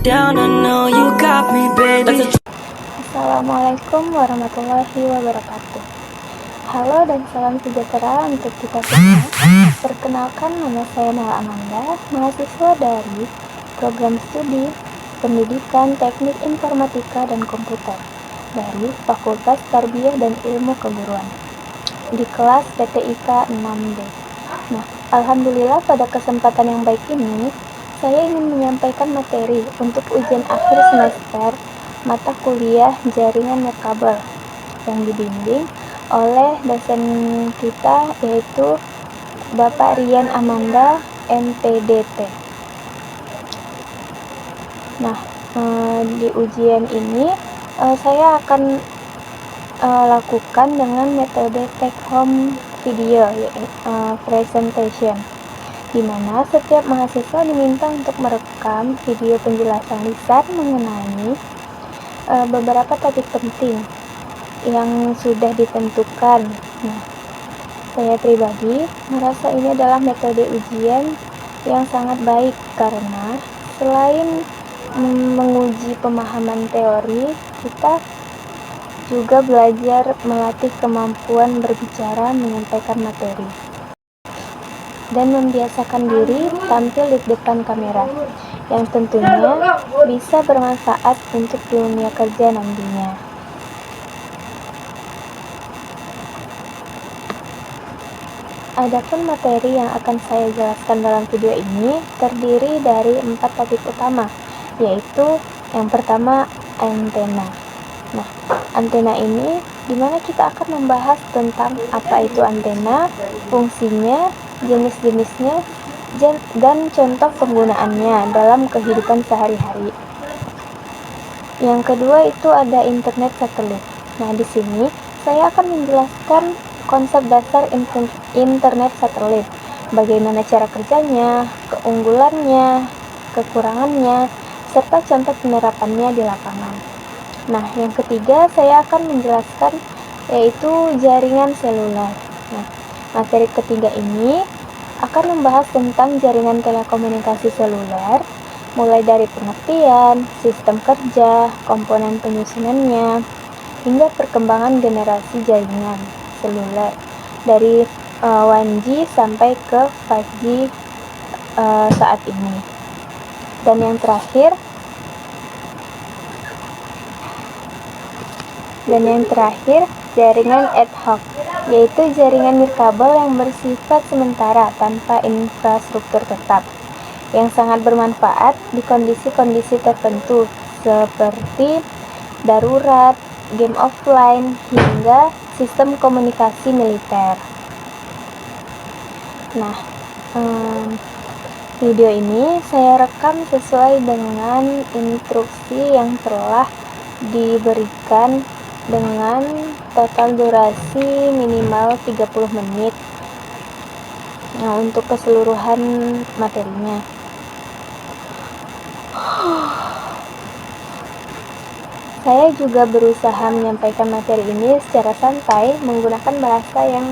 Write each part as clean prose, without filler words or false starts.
down, I know you got me, baby. Assalamualaikum warahmatullahi wabarakatuh. Halo dan salam sejahtera untuk kita semua. Perkenalkan, nama saya Nala Amanda, mahasiswa dari program studi Pendidikan Teknik Informatika dan Komputer dari Fakultas Tarbiyah dan Ilmu Keguruan di kelas PTIK 6D. Nah, alhamdulillah pada kesempatan yang baik ini saya ingin menyampaikan materi untuk ujian akhir semester mata kuliah jaringan nirkabel yang dibimbing oleh dosen kita, yaitu Bapak Rian Amanda MPDT. Nah, di ujian ini saya akan lakukan dengan metode take home video, presentation, di mana setiap mahasiswa diminta untuk merekam video penjelasan lisan mengenai beberapa topik penting yang sudah ditentukan. Nah, saya pribadi merasa ini adalah metode ujian yang sangat baik karena selain menguji pemahaman teori, kita juga belajar melatih kemampuan berbicara, menyampaikan materi, dan membiasakan diri tampil di depan kamera, yang tentunya bisa bermanfaat untuk dunia kerja nantinya. Adapun materi yang akan saya jelaskan dalam video ini terdiri dari 4 topik utama, yaitu yang pertama, antena. Nah, antena ini dimana kita akan membahas tentang apa itu antena, fungsinya, jenis-jenisnya, dan contoh penggunaannya dalam kehidupan sehari-hari. Yang kedua itu ada internet satelit. Nah, di sini saya akan menjelaskan konsep dasar internet satelit, bagaimana cara kerjanya, keunggulannya, kekurangannya, serta contoh penerapannya di lapangan. Nah, yang ketiga saya akan menjelaskan yaitu jaringan seluler. Nah, materi ketiga ini akan membahas tentang jaringan telekomunikasi seluler, mulai dari pengertian, sistem kerja, komponen penyusunannya, hingga perkembangan generasi jaringan seluler dari 1G sampai ke 5G saat ini. Dan yang terakhir, jaringan ad hoc, yaitu jaringan nirkabel yang bersifat sementara tanpa infrastruktur tetap, yang sangat bermanfaat di kondisi-kondisi tertentu seperti darurat, game offline, hingga sistem komunikasi militer. Nah, video ini saya rekam sesuai dengan instruksi yang telah diberikan dengan total durasi minimal 30 menit. Nah, untuk keseluruhan materinya. Saya juga berusaha menyampaikan materi ini secara santai menggunakan bahasa yang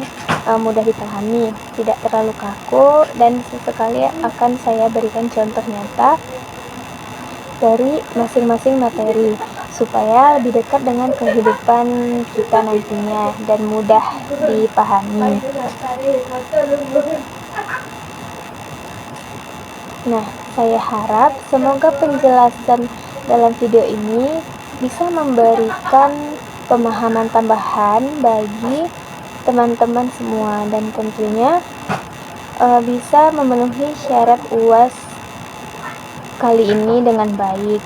mudah dipahami, tidak terlalu kaku, dan sesekali akan saya berikan contoh nyata dari masing-masing materi supaya lebih dekat dengan kehidupan kita nantinya dan mudah dipahami. Nah, saya harap semoga penjelasan dalam video ini bisa memberikan pemahaman tambahan bagi teman-teman semua dan tentunya bisa memenuhi syarat UAS kali ini dengan baik.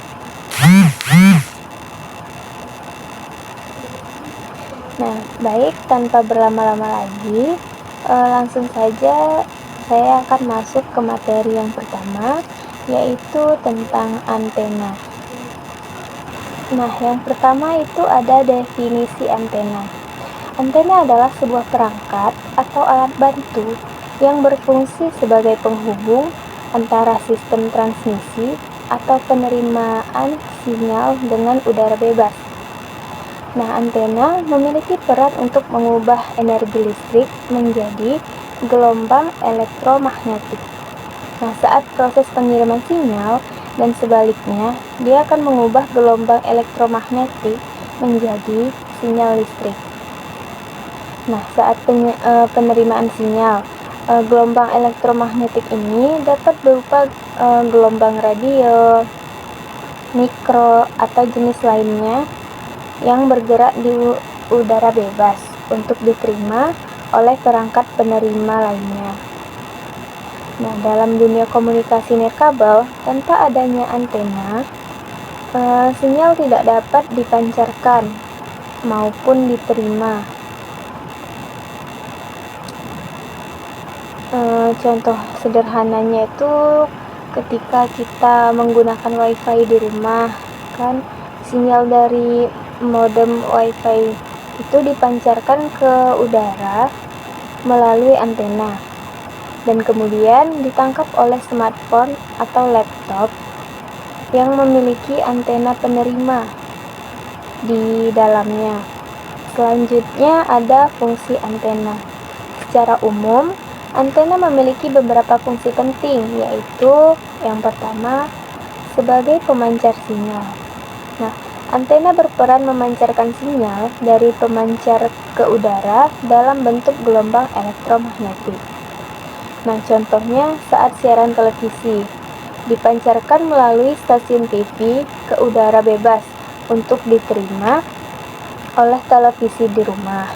Nah, baik, tanpa berlama-lama lagi, langsung saja saya akan masuk ke materi yang pertama, yaitu tentang antena. Nah, yang pertama itu ada definisi antena. Antena adalah sebuah perangkat atau alat bantu yang berfungsi sebagai penghubung antara sistem transmisi atau penerimaan sinyal dengan udara bebas. Nah, antena memiliki peran untuk mengubah energi listrik menjadi gelombang elektromagnetik. Nah, saat proses pengiriman sinyal, dan sebaliknya, dia akan mengubah gelombang elektromagnetik menjadi sinyal listrik. Nah, saat penerimaan sinyal, gelombang elektromagnetik ini dapat berupa gelombang radio, mikro, atau jenis lainnya yang bergerak di udara bebas untuk diterima oleh perangkat penerima lainnya. Nah, dalam dunia komunikasi nirkabel, tanpa adanya antena, sinyal tidak dapat dipancarkan maupun diterima. Contoh sederhananya itu ketika kita menggunakan wifi di rumah, kan sinyal dari modem wifi itu dipancarkan ke udara melalui antena dan kemudian ditangkap oleh smartphone atau laptop yang memiliki antena penerima di dalamnya. Selanjutnya ada fungsi antena. Secara umum, antena memiliki beberapa fungsi penting, yaitu yang pertama, sebagai pemancar sinyal. Nah, antena berperan memancarkan sinyal dari pemancar ke udara dalam bentuk gelombang elektromagnetik. Nah, contohnya saat siaran televisi dipancarkan melalui stasiun TV ke udara bebas untuk diterima oleh televisi di rumah.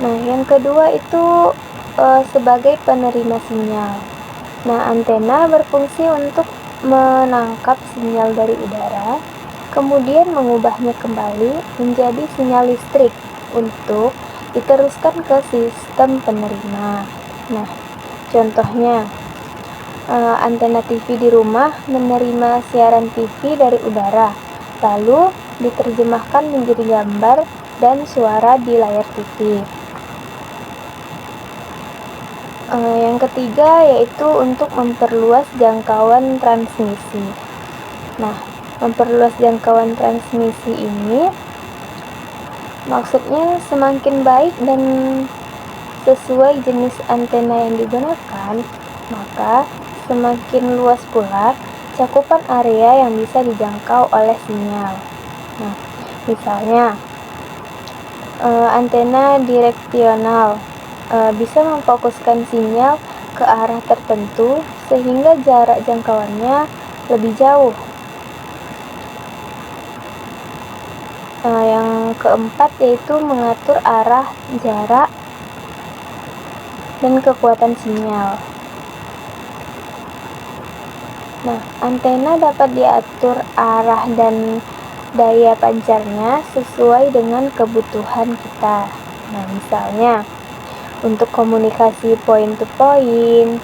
Nah, yang kedua itu sebagai penerima sinyal. Nah, antena berfungsi untuk menangkap sinyal dari udara, kemudian mengubahnya kembali menjadi sinyal listrik untuk diteruskan ke sistem penerima. Nah, contohnya antena TV di rumah menerima siaran TV dari udara, lalu diterjemahkan menjadi gambar dan suara di layar TV. Yang ketiga yaitu untuk memperluas jangkauan transmisi. Nah, memperluas jangkauan transmisi ini maksudnya semakin baik dan sesuai jenis antena yang digunakan, maka semakin luas pula cakupan area yang bisa dijangkau oleh sinyal. Nah, misalnya antena direksional bisa memfokuskan sinyal ke arah tertentu sehingga jarak jangkauannya lebih jauh. Yang keempat yaitu mengatur arah, jarak, dan kekuatan sinyal. Nah, antena dapat diatur arah dan daya pancarnya sesuai dengan kebutuhan kita. Nah, misalnya untuk komunikasi point to point,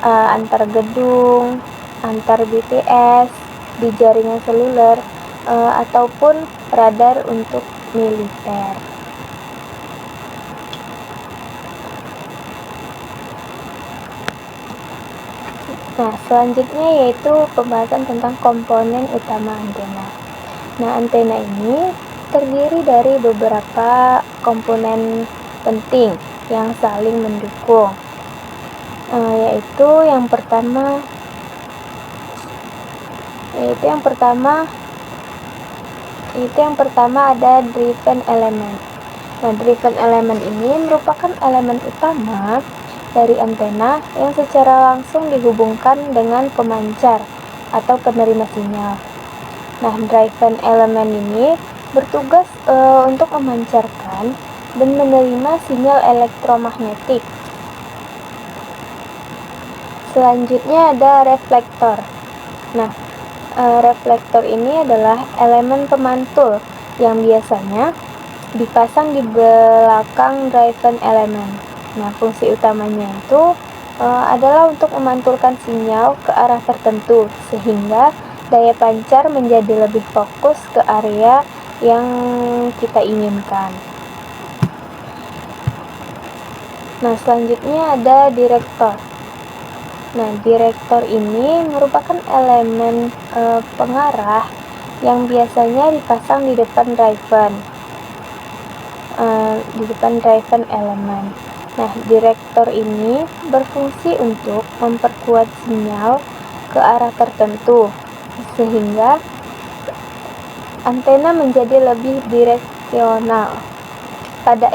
antar gedung, antar BTS, di jaringan seluler, ataupun radar untuk militer. Nah, selanjutnya yaitu pembahasan tentang komponen utama antena. Nah, antena ini terdiri dari beberapa komponen penting yang saling mendukung, yaitu yang pertama ada driven element. Nah, driven element ini merupakan elemen utama dari antena yang secara langsung dihubungkan dengan pemancar atau penerima sinyal. Nah, driven element ini bertugas untuk memancarkan dan menerima sinyal elektromagnetik. Selanjutnya ada reflektor. Nah, reflektor ini adalah elemen pemantul yang biasanya dipasang di belakang driven element. Nah, fungsi utamanya itu adalah untuk memantulkan sinyal ke arah tertentu sehingga daya pancar menjadi lebih fokus ke area yang kita inginkan. Nah, selanjutnya ada direktor. Nah, direktor ini merupakan elemen pengarah yang biasanya dipasang di depan driven elemen. Nah, direktor ini berfungsi untuk memperkuat sinyal ke arah tertentu, sehingga antena menjadi lebih direksional. Pada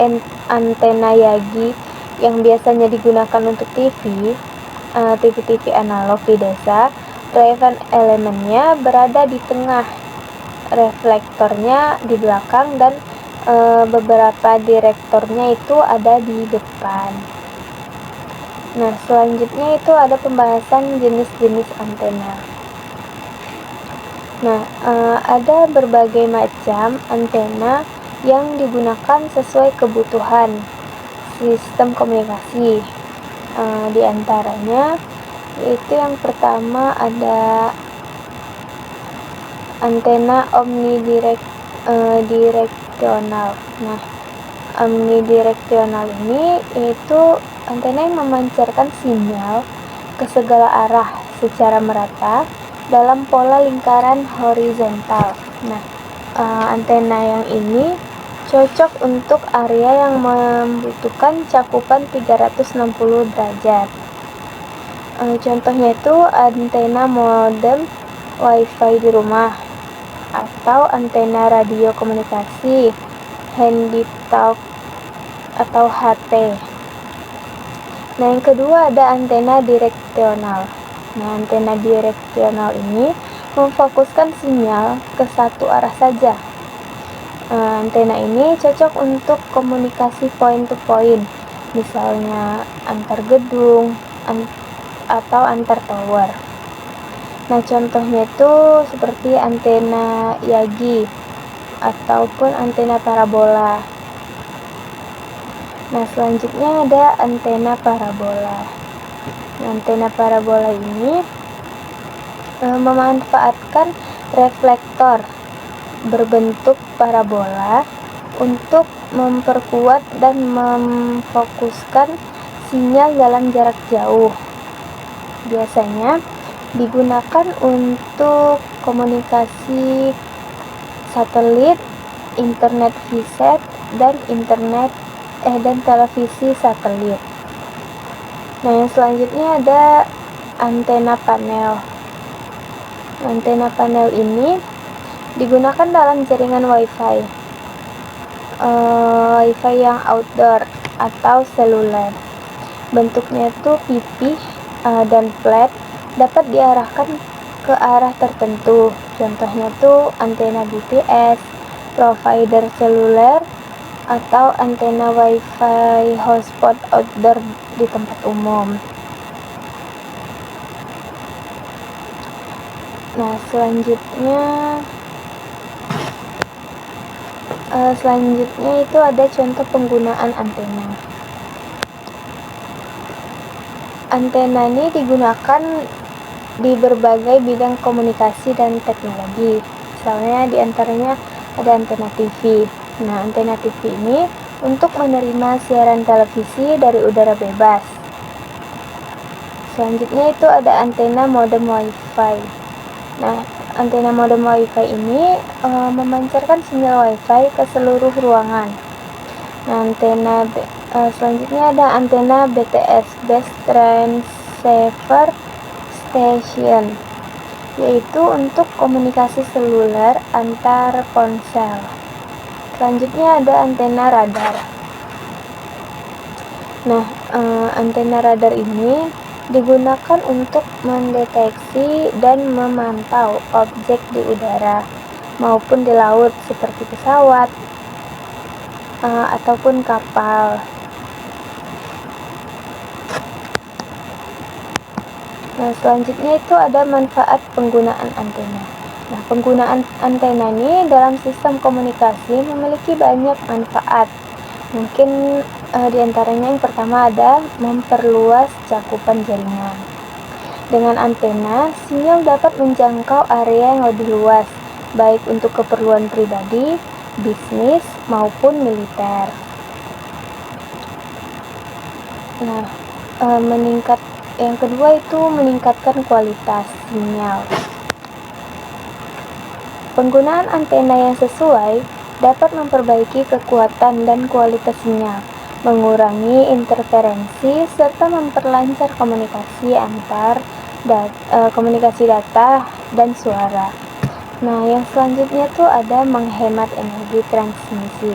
antena Yagi yang biasanya digunakan untuk TV analog di desa, driver elemennya berada di tengah, reflektornya di belakang, dan beberapa direktornya itu ada di depan. Nah, selanjutnya itu ada pembahasan jenis-jenis antena. Nah, ada berbagai macam antena yang digunakan sesuai kebutuhan sistem komunikasi. Di antaranya yaitu yang pertama ada antena omnidireksional. Nah, omnidireksional ini yaitu antena yang memancarkan sinyal ke segala arah secara merata dalam pola lingkaran horizontal. Nah, antena yang ini cocok untuk area yang membutuhkan cakupan 360 derajat. Contohnya itu antena modem WiFi di rumah, atau antena radio komunikasi, handytalk atau HT. Nah, yang kedua ada antena direksional. Nah, antena direksional ini memfokuskan sinyal ke satu arah saja. Antena ini cocok untuk komunikasi point to point, misalnya antar gedung atau antar tower. Nah, contohnya itu seperti antena Yagi ataupun antena parabola. Nah, selanjutnya ada antena parabola. Nah, antena parabola ini memanfaatkan reflektor berbentuk parabola untuk memperkuat dan memfokuskan sinyal dalam jarak jauh. Biasanya digunakan untuk komunikasi satelit, internet VSAT, dan dan televisi satelit. Nah, yang selanjutnya ada antena panel. Antena panel ini digunakan dalam jaringan WiFi, WiFi yang outdoor atau seluler. Bentuknya itu pipih dan flat, dapat diarahkan ke arah tertentu. Contohnya itu antena BTS, provider seluler, atau antena WiFi hotspot outdoor di tempat umum. Nah, selanjutnya itu ada contoh penggunaan antena. Antena ini digunakan di berbagai bidang komunikasi dan teknologi. Misalnya diantaranya ada antena TV. Nah, antena TV ini untuk menerima siaran televisi dari udara bebas. Selanjutnya itu ada antena modem WiFi. Nah, antena modem WiFi ini memancarkan sinyal WiFi ke seluruh ruangan. Nah, selanjutnya ada antena BTS, Base Transceiver Station, yaitu untuk komunikasi seluler antar ponsel. Selanjutnya ada antena radar. Nah, antena radar ini digunakan untuk mendeteksi dan memantau objek di udara maupun di laut seperti pesawat ataupun kapal. Nah, selanjutnya itu ada manfaat penggunaan antena. Nah, penggunaan antena ini dalam sistem komunikasi memiliki banyak manfaat. Mungkin diantaranya yang pertama ada memperluas cakupan jaringan. Dengan antena, sinyal dapat menjangkau area yang lebih luas, baik untuk keperluan pribadi, bisnis, maupun militer. Nah, yang kedua itu meningkatkan kualitas sinyal. Penggunaan antena yang sesuai dapat memperbaiki kekuatan dan kualitas sinyal, mengurangi interferensi, serta memperlancar komunikasi data dan suara. Nah, yang selanjutnya tuh ada menghemat energi transmisi.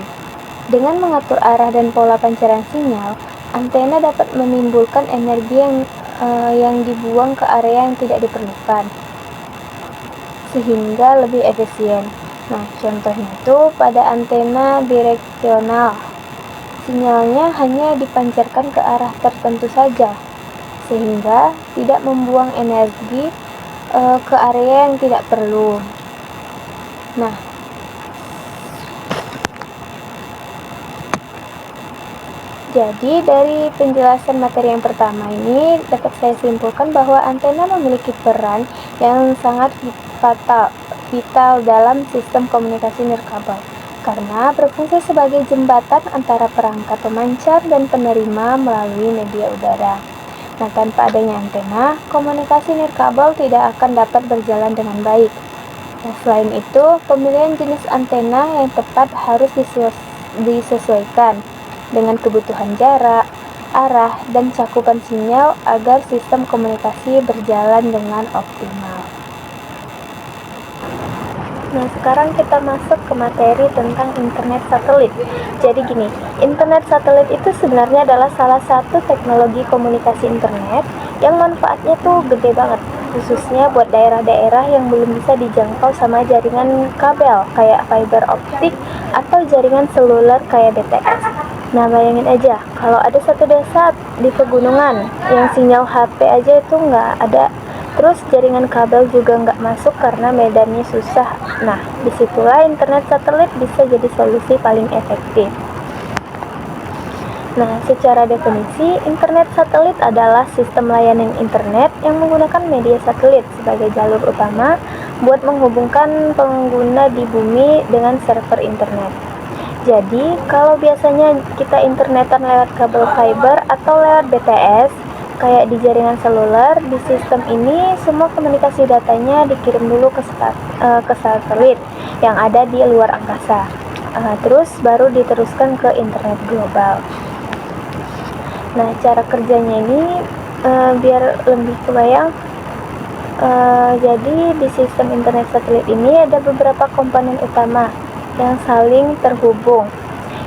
Dengan mengatur arah dan pola pancaran sinyal, antena dapat menimbulkan energi yang dibuang ke area yang tidak diperlukan, sehingga lebih efisien. Nah, contohnya itu pada antena direksional, sinyalnya hanya dipancarkan ke arah tertentu saja, sehingga tidak membuang energi ke area yang tidak perlu. Nah, jadi dari penjelasan materi yang pertama ini dapat saya simpulkan bahwa antena memiliki peran yang sangat vital dalam sistem komunikasi nirkabel karena berfungsi sebagai jembatan antara perangkat pemancar dan penerima melalui media udara. Nah, tanpa adanya antena, komunikasi nirkabel tidak akan dapat berjalan dengan baik. Nah, selain itu, pemilihan jenis antena yang tepat harus disesuaikan dengan kebutuhan jarak, arah, dan cakupan sinyal agar sistem komunikasi berjalan dengan optimal. Nah, sekarang kita masuk ke materi tentang internet satelit. Jadi gini, internet satelit itu sebenarnya adalah salah satu teknologi komunikasi internet yang manfaatnya tuh gede banget, khususnya buat daerah-daerah yang belum bisa dijangkau sama jaringan kabel kayak fiber optik atau jaringan seluler kayak BTS. Nah, bayangin aja kalau ada satu desa di pegunungan yang sinyal HP aja itu nggak ada, terus jaringan kabel juga nggak masuk karena medannya susah. Nah, disitulah internet satelit bisa jadi solusi paling efektif. Nah, secara definisi, internet satelit adalah sistem layanan internet yang menggunakan media satelit sebagai jalur utama buat menghubungkan pengguna di bumi dengan server internet. Jadi, kalau biasanya kita internetan lewat kabel fiber atau lewat BTS, kayak di jaringan seluler, di sistem ini semua komunikasi datanya dikirim dulu ke satelit yang ada di luar angkasa. Terus baru diteruskan ke internet global. Nah, cara kerjanya ini biar lebih kebayang, jadi di sistem internet satelit ini ada beberapa komponen utama yang saling terhubung.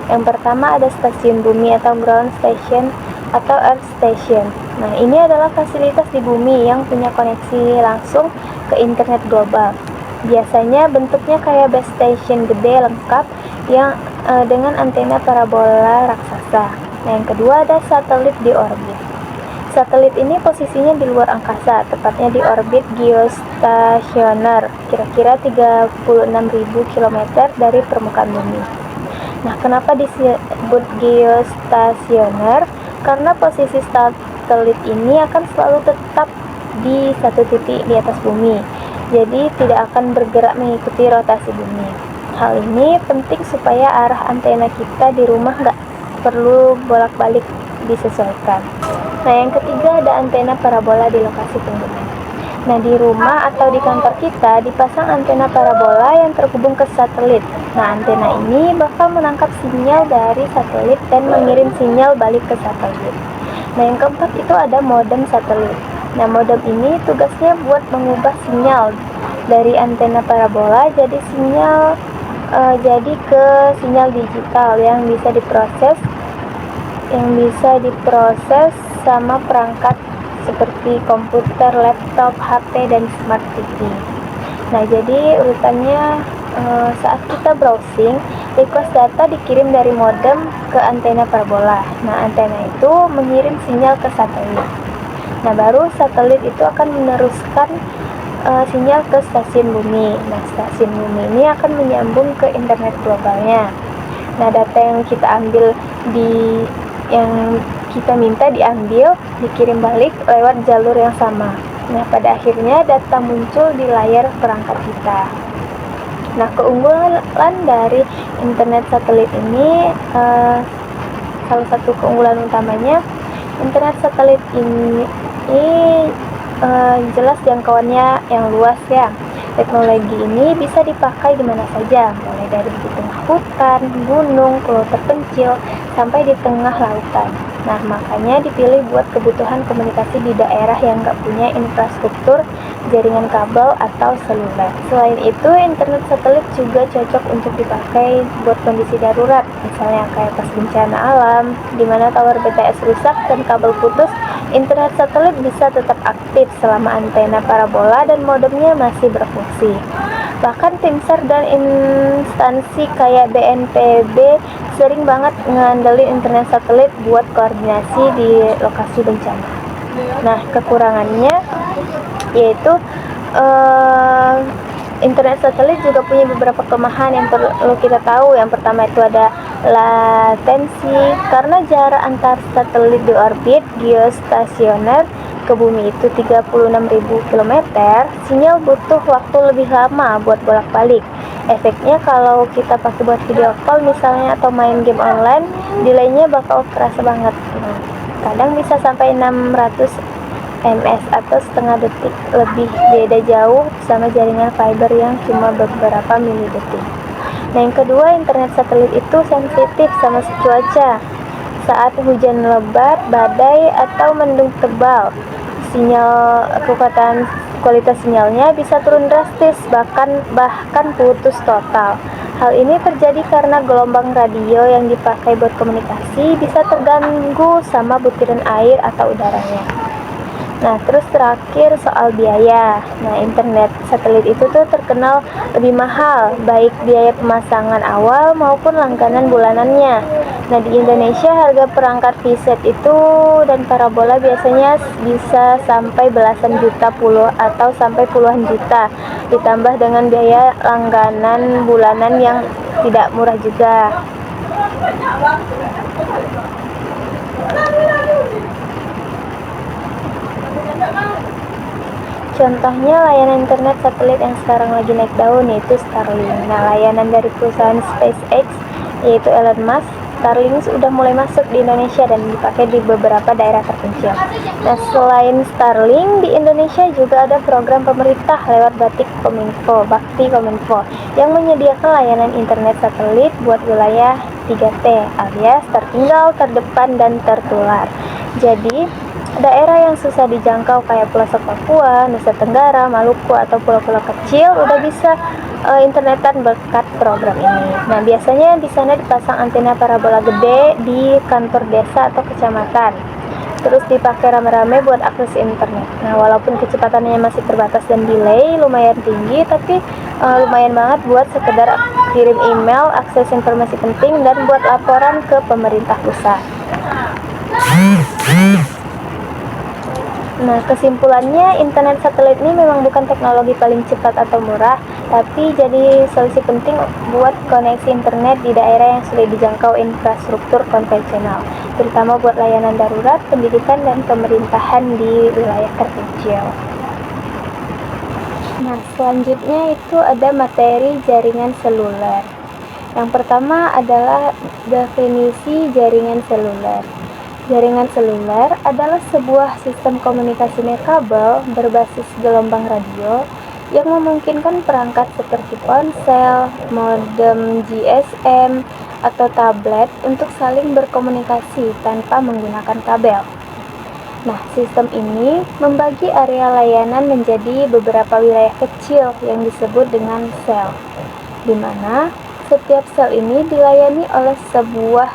Yang pertama ada stasiun bumi atau ground station atau earth station. Nah, ini adalah fasilitas di bumi yang punya koneksi langsung ke internet global. Biasanya bentuknya kayak base station gede lengkap yang dengan antena parabola raksasa. Nah, yang kedua ada satelit di orbit. Satelit ini posisinya di luar angkasa, tepatnya di orbit geostasioner, kira-kira 36.000 km dari permukaan bumi. Nah, kenapa disebut geostasioner? Karena posisi satelit ini akan selalu tetap di satu titik di atas bumi, jadi tidak akan bergerak mengikuti rotasi bumi. Hal ini penting supaya arah antena kita di rumah nggak perlu bolak-balik disesuaikan. Nah, yang ketiga ada antena parabola di lokasi pengguna. Nah, di rumah atau di kantor kita dipasang antena parabola yang terhubung ke satelit. Nah, antena ini bakal menangkap sinyal dari satelit dan mengirim sinyal balik ke satelit. Nah, yang keempat itu ada modem satelit. Nah, modem ini tugasnya buat mengubah sinyal dari antena parabola jadi ke sinyal digital yang bisa diproses sama perangkat seperti komputer, laptop, HP, dan smart TV. Nah, jadi urutannya saat kita browsing, request data dikirim dari modem ke antena parabola. Nah, antena itu mengirim sinyal ke satelit. Nah, baru satelit itu akan meneruskan sinyal ke stasiun bumi. Nah, stasiun bumi ini akan menyambung ke internet globalnya. Nah, data yang kita minta diambil, dikirim balik lewat jalur yang sama. Nah, pada akhirnya data muncul di layar perangkat kita. Nah, keunggulan dari internet satelit ini, salah satu keunggulan utamanya, internet satelit ini jelas jangkauannya yang luas ya. Teknologi ini bisa dipakai di mana saja, mulai dari di tengah hutan, gunung, pulau terpencil, sampai di tengah lautan. Nah, makanya dipilih buat kebutuhan komunikasi di daerah yang nggak punya infrastruktur jaringan kabel atau seluler. Selain itu, internet satelit juga cocok untuk dipakai buat kondisi darurat, misalnya kayak pas bencana alam, di mana tower BTS rusak dan kabel putus. Internet satelit bisa tetap aktif selama antena parabola dan modemnya masih berfungsi. Bahkan tim SAR dan instansi kayak BNPB sering banget ngandelin internet satelit buat koordinasi di lokasi bencana. Nah, kekurangannya yaitu internet satelit juga punya beberapa kelemahan yang perlu kita tahu. Yang pertama itu ada latensi, karena jarak antar satelit di orbit geostasioner ke bumi itu 36.000 km, sinyal butuh waktu lebih lama buat bolak-balik. Efeknya kalau kita pakai buat video call misalnya atau main game online, delaynya bakal kerasa banget. Nah, kadang bisa sampai 600 ms atau setengah detik lebih, beda jauh sama jaringan fiber yang cuma beberapa milidetik. Nah, yang kedua, internet satelit itu sensitif sama cuaca. Saat hujan lebat, badai, atau mendung tebal, kualitas sinyalnya bisa turun drastis, bahkan putus total. Hal ini terjadi karena gelombang radio yang dipakai buat komunikasi bisa terganggu sama butiran air atau udaranya. Nah, terus terakhir soal biaya. Nah, internet satelit itu tuh terkenal lebih mahal, baik biaya pemasangan awal maupun langganan bulanannya. Nah, di Indonesia harga perangkat VSAT itu dan parabola biasanya bisa sampai belasan juta atau sampai puluhan juta, ditambah dengan biaya langganan bulanan yang tidak murah juga. Contohnya layanan internet satelit yang sekarang lagi naik daun yaitu Starlink. Nah, layanan dari perusahaan SpaceX yaitu Elon Musk, Starlink sudah mulai masuk di Indonesia dan dipakai di beberapa daerah terpencil. Nah, selain Starlink, di Indonesia juga ada program pemerintah lewat Bakti Kominfo yang menyediakan layanan internet satelit buat wilayah 3T alias tertinggal, terdepan, dan tertular. Jadi, daerah yang susah dijangkau kayak pelosok Papua, Nusa Tenggara, Maluku, atau pulau-pulau kecil udah bisa internetan berkat program ini. Nah, biasanya di sana dipasang antena parabola gede di kantor desa atau kecamatan. Terus dipakai rame-rame buat akses internet. Nah, walaupun kecepatannya masih terbatas dan delay lumayan tinggi, tapi lumayan banget buat sekedar kirim email, akses informasi penting, dan buat laporan ke pemerintah pusat. Nah, kesimpulannya, internet satelit ini memang bukan teknologi paling cepat atau murah, tapi jadi solusi penting buat koneksi internet di daerah yang sulit dijangkau infrastruktur konvensional, terutama buat layanan darurat, pendidikan, dan pemerintahan di wilayah terpencil. Nah, selanjutnya itu ada materi jaringan seluler. Yang pertama adalah definisi jaringan seluler. Jaringan seluler adalah sebuah sistem komunikasi nirkabel berbasis gelombang radio yang memungkinkan perangkat seperti ponsel, modem GSM, atau tablet untuk saling berkomunikasi tanpa menggunakan kabel. Nah, sistem ini membagi area layanan menjadi beberapa wilayah kecil yang disebut dengan sel, di mana setiap sel ini dilayani oleh sebuah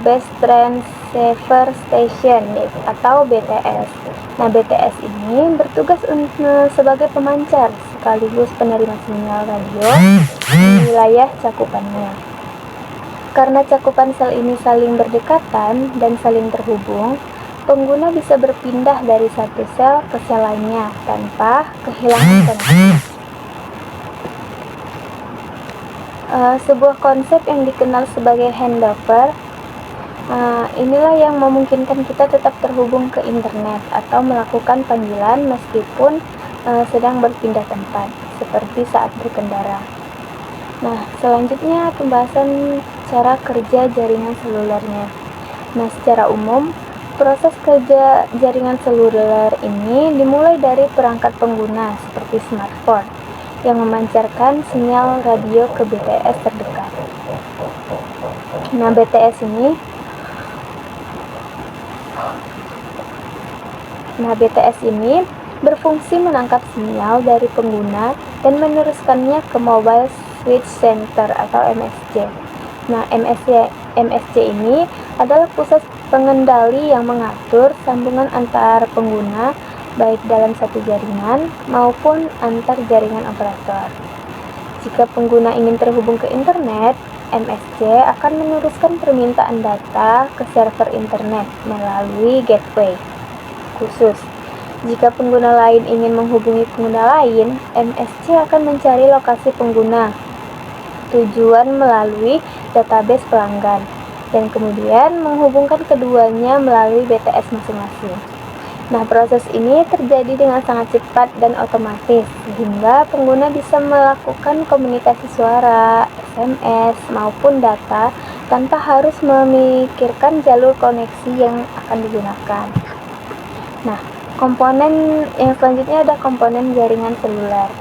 Base Transceiver Station atau BTS. Nah, BTS ini bertugas sebagai pemancar sekaligus penerima sinyal radio di wilayah cakupannya. Karena cakupan sel ini saling berdekatan dan saling terhubung, pengguna bisa berpindah dari satu sel ke sel lainnya tanpa kehilangan koneksi. Sebuah konsep yang dikenal sebagai handover, inilah yang memungkinkan kita tetap terhubung ke internet atau melakukan panggilan meskipun sedang berpindah tempat, seperti saat berkendara. Nah, selanjutnya pembahasan cara kerja jaringan selulernya. Nah, secara umum, proses kerja jaringan seluler ini dimulai dari perangkat pengguna seperti smartphone. yang memancarkan sinyal radio ke BTS terdekat. Nah, BTS ini berfungsi menangkap sinyal dari pengguna dan meneruskannya ke Mobile Switch Center atau MSC. Nah, MSC ini adalah pusat pengendali yang mengatur sambungan antar pengguna baik dalam satu jaringan maupun antar jaringan operator. Jika pengguna ingin terhubung ke internet, MSC akan meneruskan permintaan data ke server internet melalui gateway khusus. Jika pengguna lain ingin menghubungi pengguna lain, MSC akan mencari lokasi pengguna tujuan melalui database pelanggan dan kemudian menghubungkan keduanya melalui BTS masing-masing. Nah, proses ini terjadi dengan sangat cepat dan otomatis sehingga pengguna bisa melakukan komunikasi suara, SMS, maupun data tanpa harus memikirkan jalur koneksi yang akan digunakan. Nah, komponen yang selanjutnya ada komponen jaringan seluler.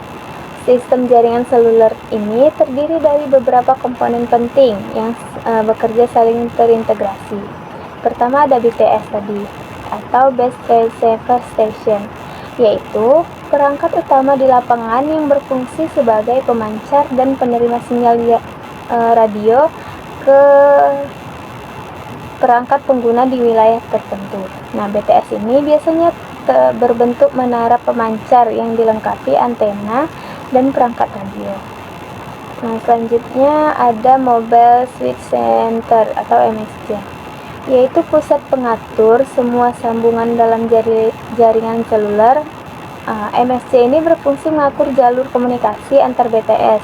Sistem jaringan seluler ini terdiri dari beberapa komponen penting yang bekerja saling terintegrasi. Pertama ada BTS tadi, atau Base Transceiver Station, yaitu perangkat utama di lapangan yang berfungsi sebagai pemancar dan penerima sinyal radio ke perangkat pengguna di wilayah tertentu. Nah, BTS ini biasanya berbentuk menara pemancar yang dilengkapi antena dan perangkat radio. Nah, selanjutnya ada Mobile Switch Center atau MSC, yaitu pusat pengatur semua sambungan dalam jaringan seluler. MSC ini berfungsi mengatur jalur komunikasi antar BTS,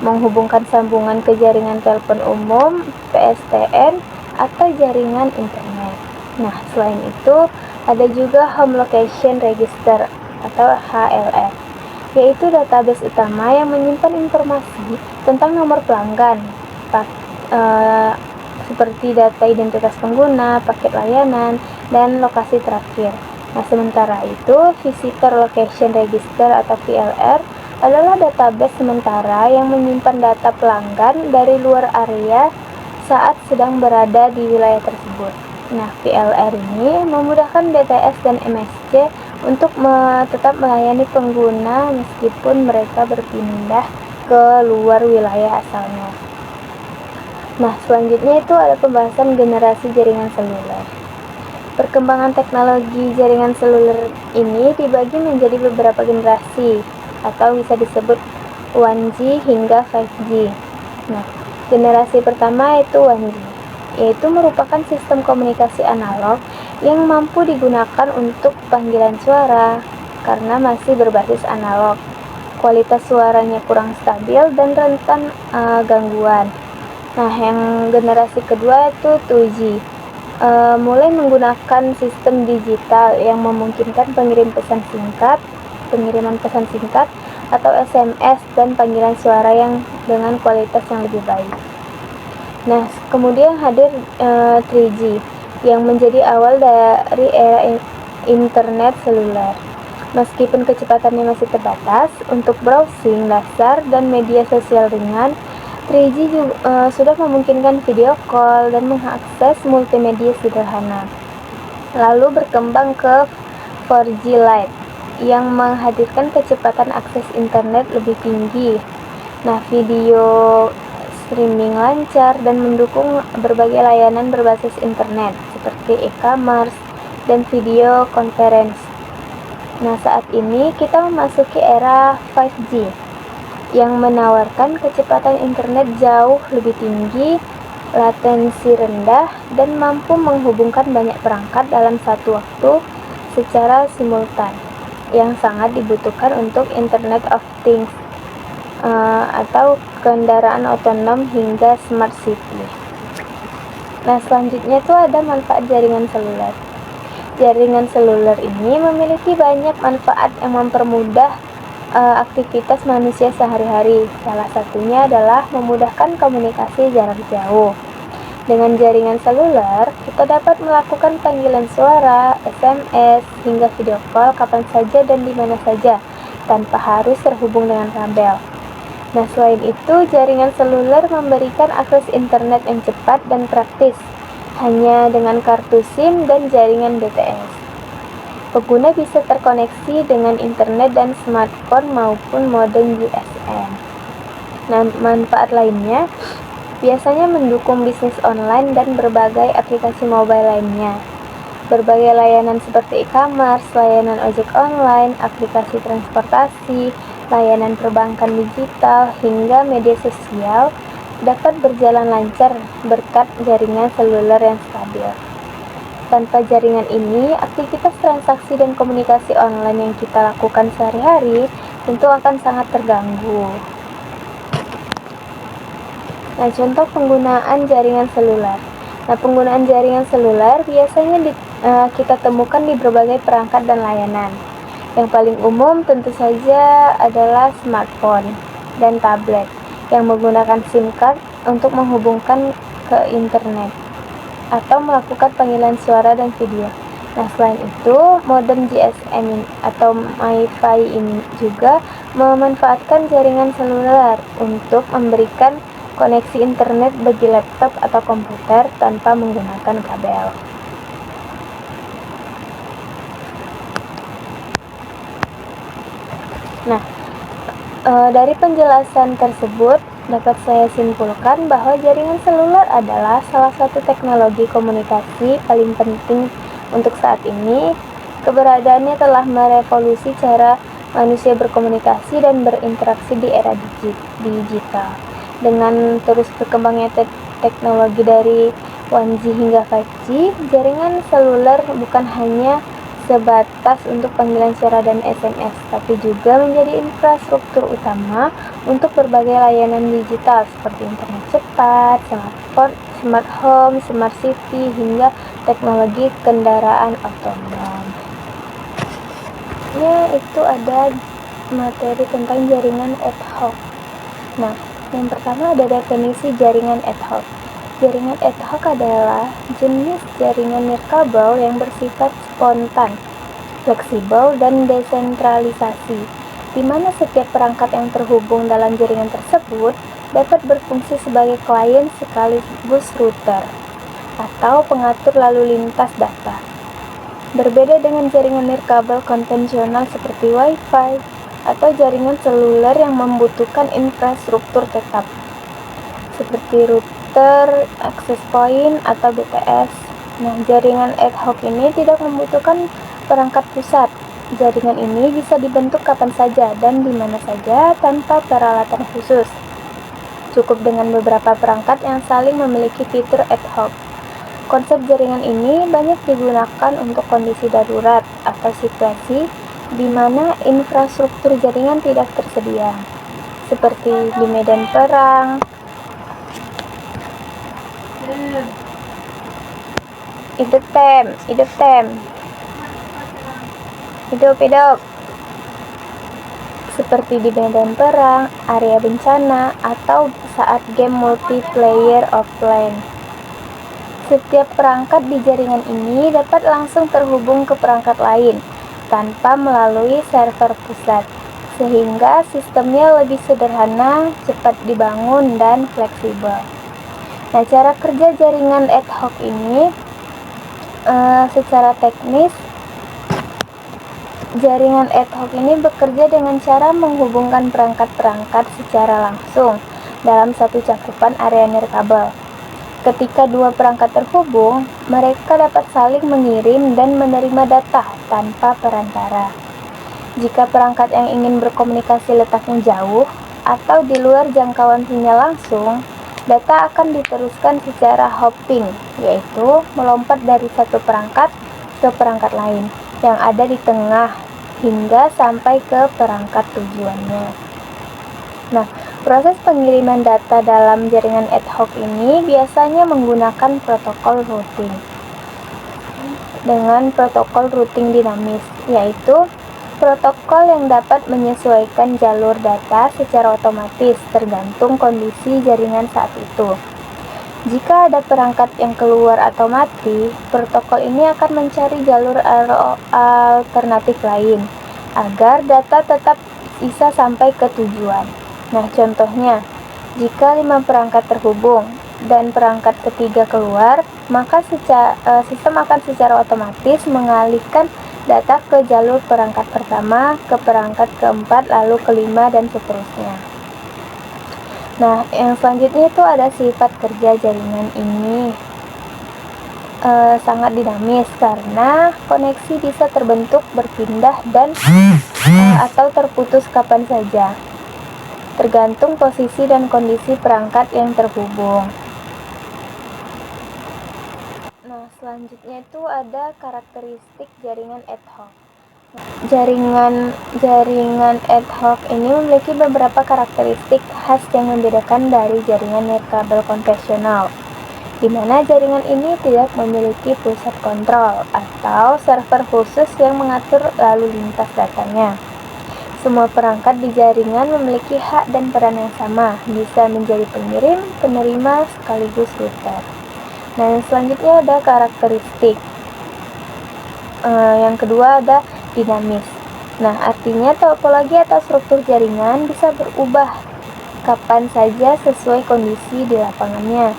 menghubungkan sambungan ke jaringan telepon umum, PSTN, atau jaringan internet. Nah, selain itu, ada juga Home Location Register atau HLR, yaitu database utama yang menyimpan informasi tentang nomor pelanggan, seperti data identitas pengguna, paket layanan, dan lokasi terakhir. Nah, sementara itu, Visitor Location Register atau VLR adalah database sementara yang menyimpan data pelanggan dari luar area saat sedang berada di wilayah tersebut. Nah, VLR ini memudahkan BTS dan MSC untuk tetap melayani pengguna meskipun mereka berpindah ke luar wilayah asalnya. Nah, selanjutnya itu ada pembahasan generasi jaringan seluler. Perkembangan teknologi jaringan seluler ini dibagi menjadi beberapa generasi atau bisa disebut 1G hingga 5G. Nah, generasi pertama itu 1G, yaitu merupakan sistem komunikasi analog yang mampu digunakan untuk panggilan suara karena masih berbasis analog. Kualitas suaranya kurang stabil dan rentan gangguan. Nah, yang generasi kedua itu 2G, mulai menggunakan sistem digital yang memungkinkan pengiriman pesan singkat atau SMS dan panggilan suara yang dengan kualitas yang lebih baik. Nah, kemudian hadir 3G yang menjadi awal dari era internet seluler. Meskipun kecepatannya masih terbatas untuk browsing dasar dan media sosial ringan, 3G juga, sudah memungkinkan video call dan mengakses multimedia sederhana. Lalu berkembang ke 4G Lite yang menghadirkan kecepatan akses internet lebih tinggi. Nah, video streaming lancar dan mendukung berbagai layanan berbasis internet seperti e-commerce dan video conference. Nah, saat ini kita memasuki era 5G yang menawarkan kecepatan internet jauh lebih tinggi, latensi rendah, dan mampu menghubungkan banyak perangkat dalam satu waktu secara simultan, yang sangat dibutuhkan untuk Internet of Things atau kendaraan otonom hingga smart city. Nah, selanjutnya itu ada manfaat jaringan seluler. Jaringan seluler ini memiliki banyak manfaat yang mempermudah aktivitas manusia sehari-hari. Salah satunya adalah memudahkan komunikasi jarak jauh. Dengan jaringan seluler, kita dapat melakukan panggilan suara, SMS, hingga video call kapan saja dan di mana saja tanpa harus terhubung dengan kabel. Nah, selain itu, jaringan seluler memberikan akses internet yang cepat dan praktis, hanya dengan kartu SIM dan jaringan BTS. Pengguna bisa terkoneksi dengan internet dan smartphone maupun modem GSM. Nah, manfaat lainnya biasanya mendukung bisnis online dan berbagai aplikasi mobile lainnya. Berbagai layanan seperti e-commerce, layanan ojek online, aplikasi transportasi, layanan perbankan digital, hingga media sosial dapat berjalan lancar berkat jaringan seluler yang stabil. Tanpa jaringan ini, aktivitas transaksi dan komunikasi online yang kita lakukan sehari-hari tentu akan sangat terganggu. Nah, contoh penggunaan jaringan seluler. Nah, penggunaan jaringan seluler biasanya kita temukan di berbagai perangkat dan layanan. Yang paling umum tentu saja adalah smartphone dan tablet yang menggunakan SIM card untuk menghubungkan ke internet atau melakukan panggilan suara dan video. Nah, selain itu, modem GSM atau MiFi ini juga memanfaatkan jaringan seluler untuk memberikan koneksi internet bagi laptop atau komputer tanpa menggunakan kabel. Nah, dari penjelasan tersebut dapat saya simpulkan bahwa jaringan seluler adalah salah satu teknologi komunikasi paling penting untuk saat ini. Keberadaannya telah merevolusi cara manusia berkomunikasi dan berinteraksi di era digital. Dengan terus berkembangnya teknologi dari 1G hingga 5G, jaringan seluler bukan hanya sebatas untuk panggilan suara dan SMS, tapi juga menjadi infrastruktur utama untuk berbagai layanan digital seperti internet cepat, smartphone, smart home, smart city, hingga teknologi kendaraan otonom. Ya, itu ada materi tentang jaringan ad hoc. Nah, yang pertama ada definisi jaringan ad hoc. Jaringan ad hoc adalah jenis jaringan nirkabel yang bersifat spontan, fleksibel, dan desentralisasi, di mana setiap perangkat yang terhubung dalam jaringan tersebut dapat berfungsi sebagai klien sekaligus router atau pengatur lalu lintas data. Berbeda dengan jaringan nirkabel konvensional seperti Wi-Fi atau jaringan seluler yang membutuhkan infrastruktur tetap, seperti router, access point, atau BTS. Nah, jaringan ad hoc ini tidak membutuhkan perangkat pusat. Jaringan ini bisa dibentuk kapan saja dan di mana saja tanpa peralatan khusus. Cukup dengan beberapa perangkat yang saling memiliki fitur ad hoc. Konsep jaringan ini banyak digunakan untuk kondisi darurat atau situasi di mana infrastruktur jaringan tidak tersedia, seperti di medan perang. Hidup seperti di medan perang, area bencana, atau saat game multiplayer offline. Setiap perangkat di jaringan ini dapat langsung terhubung ke perangkat lain tanpa melalui server pusat, sehingga sistemnya lebih sederhana, cepat dibangun, dan fleksibel. Nah, cara kerja jaringan ad hoc ini secara teknis, jaringan ad hoc ini bekerja dengan cara menghubungkan perangkat-perangkat secara langsung dalam satu cakupan area nirkabel. Ketika dua perangkat terhubung, mereka dapat saling mengirim dan menerima data tanpa perantara. Jika perangkat yang ingin berkomunikasi letaknya jauh atau di luar jangkauan sinyal langsung, data akan diteruskan secara hopping, yaitu melompat dari satu perangkat ke perangkat lain yang ada di tengah hingga sampai ke perangkat tujuannya. Nah, proses pengiriman data dalam jaringan ad hoc ini biasanya menggunakan protokol routing dengan protokol routing dinamis, yaitu protokol yang dapat menyesuaikan jalur data secara otomatis tergantung kondisi jaringan saat itu. Jika ada perangkat yang keluar atau mati, protokol ini akan mencari jalur alternatif lain agar data tetap bisa sampai ke tujuan. Nah, contohnya, jika 5 perangkat terhubung dan perangkat ketiga keluar, maka sistem akan secara otomatis mengalihkan data ke jalur perangkat pertama, ke perangkat keempat, lalu kelima, dan seterusnya. Nah, yang selanjutnya itu ada sifat kerja jaringan ini sangat dinamis karena koneksi bisa terbentuk, berpindah, dan atau terputus kapan saja, tergantung posisi dan kondisi perangkat yang terhubung. Nah, selanjutnya itu ada karakteristik jaringan ad hoc. Jaringan ad hoc ini memiliki beberapa karakteristik khas yang membedakan dari jaringan nirkabel konvensional, di mana jaringan ini tidak memiliki pusat kontrol atau server khusus yang mengatur lalu lintas datanya. Semua perangkat di jaringan memiliki hak dan peran yang sama, bisa menjadi pengirim, penerima, sekaligus router. Nah, yang selanjutnya ada karakteristik. Yang kedua ada dinamis. Nah, artinya topologi atau struktur jaringan bisa berubah kapan saja sesuai kondisi di lapangannya.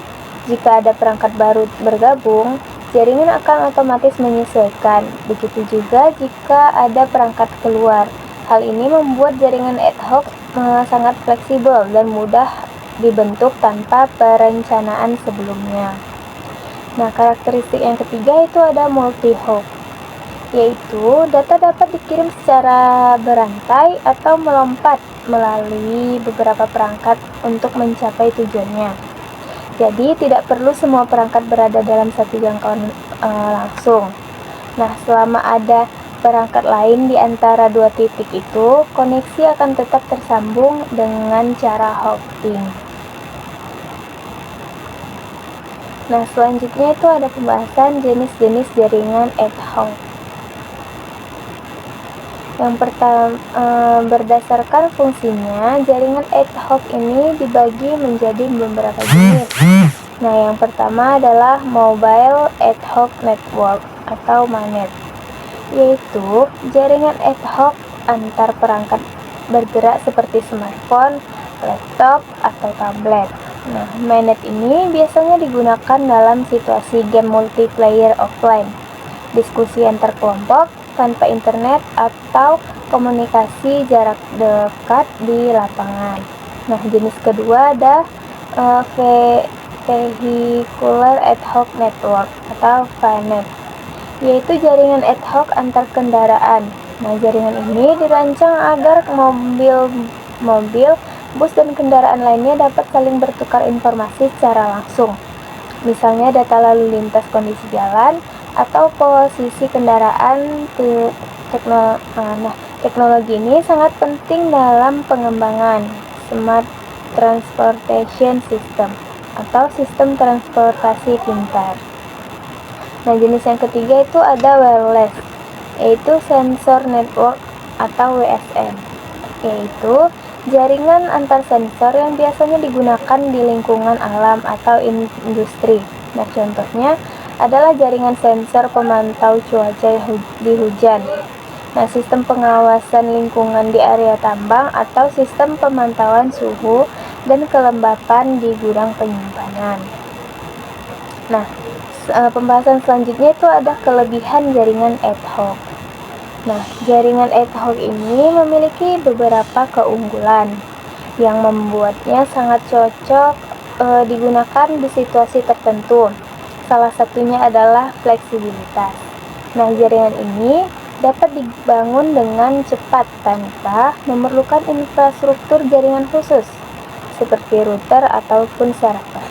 Jika ada perangkat baru bergabung, jaringan akan otomatis menyesuaikan. Begitu juga jika ada perangkat keluar. Hal ini membuat jaringan ad hoc sangat fleksibel dan mudah dibentuk tanpa perencanaan sebelumnya. Nah, karakteristik yang ketiga itu ada multi-hop, yaitu data dapat dikirim secara berantai atau melompat melalui beberapa perangkat untuk mencapai tujuannya. Jadi, tidak perlu semua perangkat berada dalam satu jangkauan langsung. Nah, selama ada perangkat lain di antara dua titik itu, koneksi akan tetap tersambung dengan cara hopping. Nah, selanjutnya itu ada pembahasan jenis-jenis jaringan ad hoc. Yang pertama, berdasarkan fungsinya, jaringan ad hoc ini dibagi menjadi beberapa jenis. Nah, yang pertama adalah Mobile Ad Hoc Network atau MANET, yaitu jaringan ad hoc antar perangkat bergerak seperti smartphone, laptop, atau tablet. Nah, MANET ini biasanya digunakan dalam situasi game multiplayer offline, diskusi antar kelompok tanpa internet, atau komunikasi jarak dekat di lapangan. Nah, jenis kedua ada Vehicular Ad Hoc Network atau VANET, yaitu jaringan ad hoc antar kendaraan. Nah, jaringan ini dirancang agar mobil, bus, dan kendaraan lainnya dapat saling bertukar informasi secara langsung. Misalnya data lalu lintas, kondisi jalan, atau posisi kendaraan. Teknologi ini sangat penting dalam pengembangan Smart Transportation System atau sistem transportasi pintar. Nah, jenis yang ketiga itu ada wireless, yaitu Sensor Network atau WSN, yaitu jaringan antar sensor yang biasanya digunakan di lingkungan alam atau industri. Nah, contohnya adalah jaringan sensor pemantau cuaca di hujan. Nah, sistem pengawasan lingkungan di area tambang atau sistem pemantauan suhu dan kelembapan di gudang penyimpanan. Nah, pembahasan selanjutnya itu ada kelebihan jaringan ad hoc. Nah, jaringan ad hoc ini memiliki beberapa keunggulan yang membuatnya sangat cocok digunakan di situasi tertentu. Salah satunya adalah fleksibilitas. Nah, jaringan ini dapat dibangun dengan cepat tanpa memerlukan infrastruktur jaringan khusus seperti router ataupun server.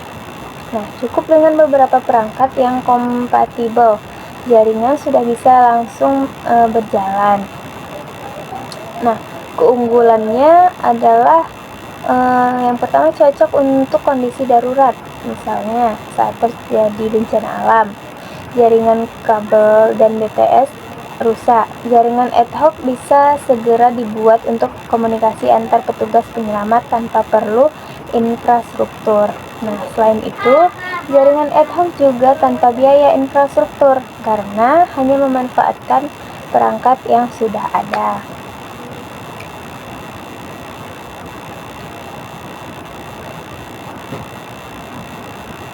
Nah, cukup dengan beberapa perangkat yang kompatibel, jaringan sudah bisa langsung berjalan. Nah, keunggulannya adalah yang pertama cocok untuk kondisi darurat, misalnya saat terjadi bencana alam, jaringan kabel dan BTS rusak. Jaringan ad hoc bisa segera dibuat untuk komunikasi antar petugas penyelamat tanpa perlu infrastruktur. Nah, selain itu, jaringan ad hoc juga tanpa biaya infrastruktur karena hanya memanfaatkan perangkat yang sudah ada.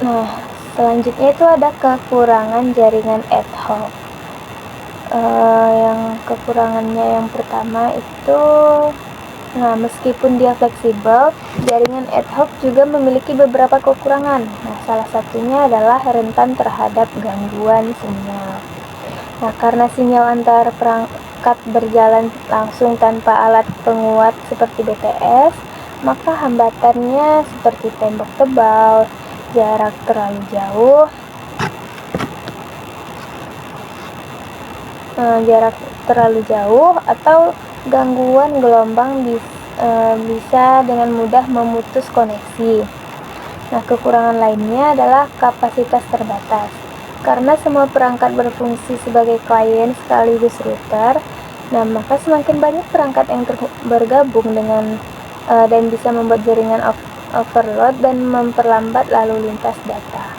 Nah, selanjutnya itu ada kekurangan jaringan ad hoc. Yang kekurangannya yang pertama itu, meskipun dia fleksibel, jaringan ad hoc juga memiliki beberapa kekurangan. Nah, salah satunya adalah rentan terhadap gangguan sinyal. Nah, karena sinyal antar perangkat berjalan langsung tanpa alat penguat seperti BTS, maka hambatannya seperti tembok tebal, jarak terlalu jauh, atau gangguan gelombang bisa dengan mudah memutus koneksi. Nah, kekurangan lainnya adalah kapasitas terbatas. Karena semua perangkat berfungsi sebagai klien sekaligus router, nah maka semakin banyak perangkat yang bergabung dengan dan bisa membuat jaringan overload dan memperlambat lalu lintas data.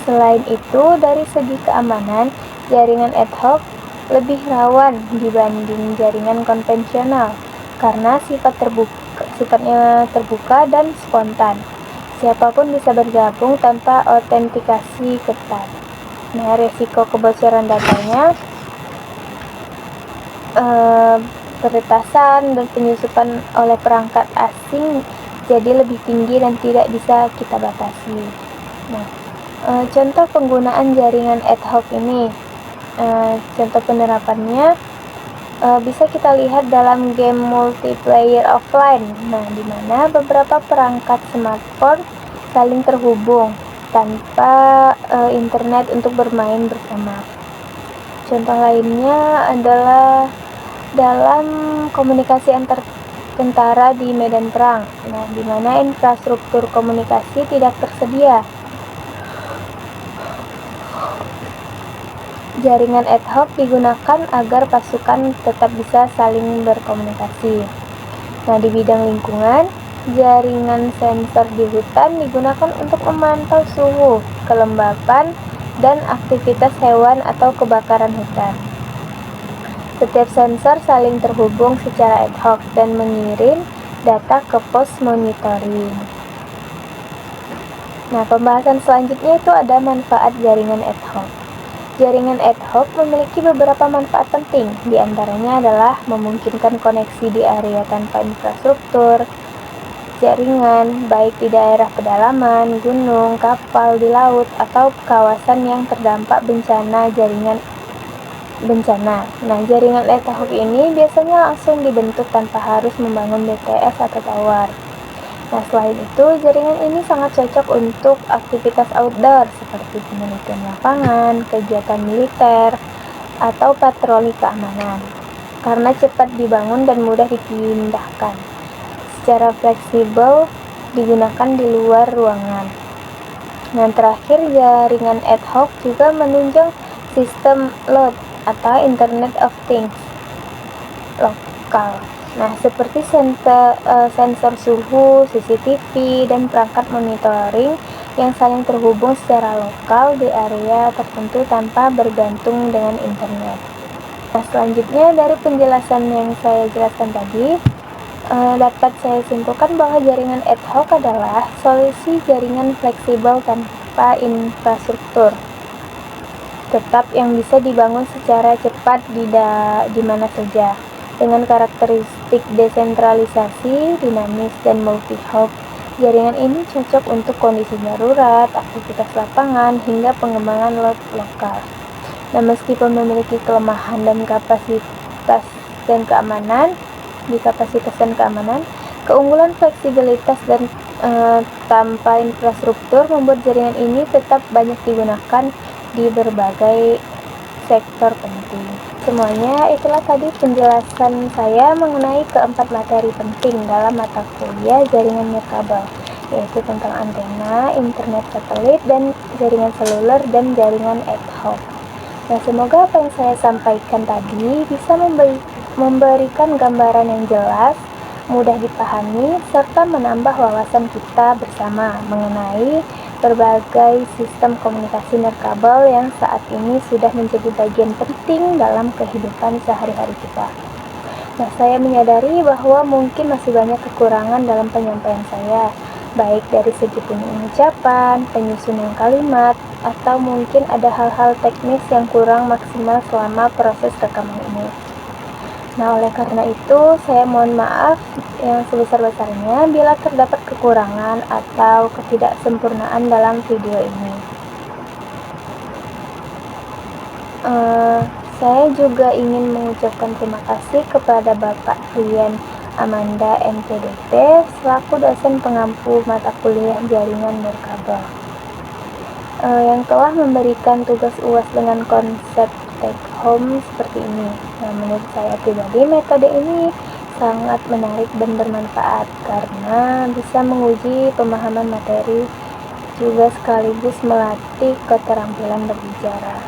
Selain itu, dari segi keamanan, jaringan ad hoc lebih rawan dibanding jaringan konvensional karena sifatnya terbuka dan spontan. Siapapun bisa bergabung tanpa autentikasi ketat. Nah, resiko kebocoran datanya, peretasan dan penyusupan oleh perangkat asing jadi lebih tinggi dan tidak bisa kita batasi. Nah, contoh penggunaan jaringan ad hoc ini, contoh penerapannya bisa kita lihat dalam game multiplayer offline. Nah, di mana beberapa perangkat smartphone saling terhubung tanpa internet untuk bermain bersama. Contoh lainnya adalah dalam komunikasi antar tentara di medan perang. Nah, di mana infrastruktur komunikasi tidak tersedia. Jaringan ad hoc digunakan agar pasukan tetap bisa saling berkomunikasi. Nah, di bidang lingkungan, jaringan sensor di hutan digunakan untuk memantau suhu, kelembapan, dan aktivitas hewan atau kebakaran hutan. Setiap sensor saling terhubung secara ad hoc dan mengirim data ke pos monitoring. Nah, pembahasan selanjutnya itu ada manfaat jaringan ad hoc. Jaringan ad hoc memiliki beberapa manfaat penting, di antaranya adalah memungkinkan koneksi di area tanpa infrastruktur jaringan, baik di daerah pedalaman, gunung, kapal di laut, atau kawasan yang terdampak bencana. Nah, jaringan ad hoc ini biasanya langsung dibentuk tanpa harus membangun BTS atau tower. Nah, selain itu, jaringan ini sangat cocok untuk aktivitas outdoor seperti penelitian lapangan, kegiatan militer, atau patroli keamanan, karena cepat dibangun dan mudah dipindahkan. Secara fleksibel digunakan di luar ruangan. Nah, terakhir, jaringan ad hoc juga menunjang sistem load atau Internet of Things lokal. Nah, seperti sensor suhu, CCTV, dan perangkat monitoring yang saling terhubung secara lokal di area tertentu tanpa bergantung dengan internet. Nah, selanjutnya dari penjelasan yang saya jelaskan tadi, dapat saya simpulkan bahwa jaringan ad hoc adalah solusi jaringan fleksibel tanpa infrastruktur tetap yang bisa dibangun secara cepat di mana saja. Dengan karakteristik desentralisasi, dinamis, dan multi-hop, jaringan ini cocok untuk kondisi darurat, aktivitas lapangan, hingga pengembangan load lokal. Nah, meskipun memiliki kelemahan dan kapasitas dan keamanan, keunggulan fleksibilitas dan tanpa infrastruktur membuat jaringan ini tetap banyak digunakan di berbagai sektor penting. Semuanya itulah tadi penjelasan saya mengenai keempat materi penting dalam mata kuliah jaringan nirkabel, yaitu tentang antena, internet satelit, dan jaringan seluler dan jaringan ad hoc. Nah, semoga apa yang saya sampaikan tadi bisa memberikan gambaran yang jelas, mudah dipahami, serta menambah wawasan kita bersama mengenai berbagai sistem komunikasi nirkabel yang saat ini sudah menjadi bagian penting dalam kehidupan sehari-hari kita. Nah, saya menyadari bahwa mungkin masih banyak kekurangan dalam penyampaian saya, baik dari segi pengucapan, penyusunan kalimat, atau mungkin ada hal-hal teknis yang kurang maksimal selama proses rekaman ini. Nah, oleh karena itu, saya mohon maaf yang sebesar-besarnya bila terdapat kekurangan atau ketidaksempurnaan dalam video ini. Saya juga ingin mengucapkan terima kasih kepada Bapak Rian Amanda MPDP selaku dosen pengampu mata kuliah jaringan nirkabel yang telah memberikan tugas UAS dengan konsep take home seperti ini. Nah, menurut saya pribadi metode ini sangat menarik dan bermanfaat karena bisa menguji pemahaman materi juga sekaligus melatih keterampilan berbicara,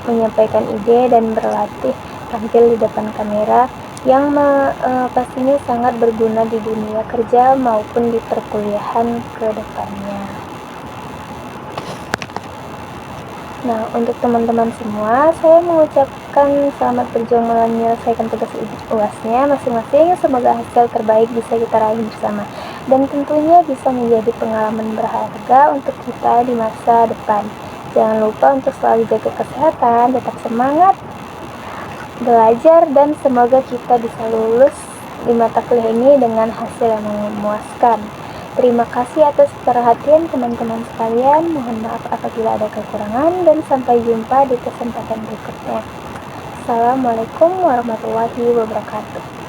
menyampaikan ide dan berlatih tampil di depan kamera yang pastinya sangat berguna di dunia kerja maupun di perkuliahan ke depannya. Nah, untuk teman-teman semua, saya mengucapkan selamat berjuang menyelesaikan tugas UAS-nya masing-masing. Semoga hasil terbaik bisa kita raih bersama dan tentunya bisa menjadi pengalaman berharga untuk kita di masa depan. Jangan lupa untuk selalu jaga kesehatan, tetap semangat belajar, dan semoga kita bisa lulus di mata kuliah ini dengan hasil yang memuaskan. Terima kasih atas perhatian teman-teman sekalian. Mohon maaf apabila ada kekurangan dan sampai jumpa di kesempatan berikutnya. Assalamualaikum warahmatullahi wabarakatuh.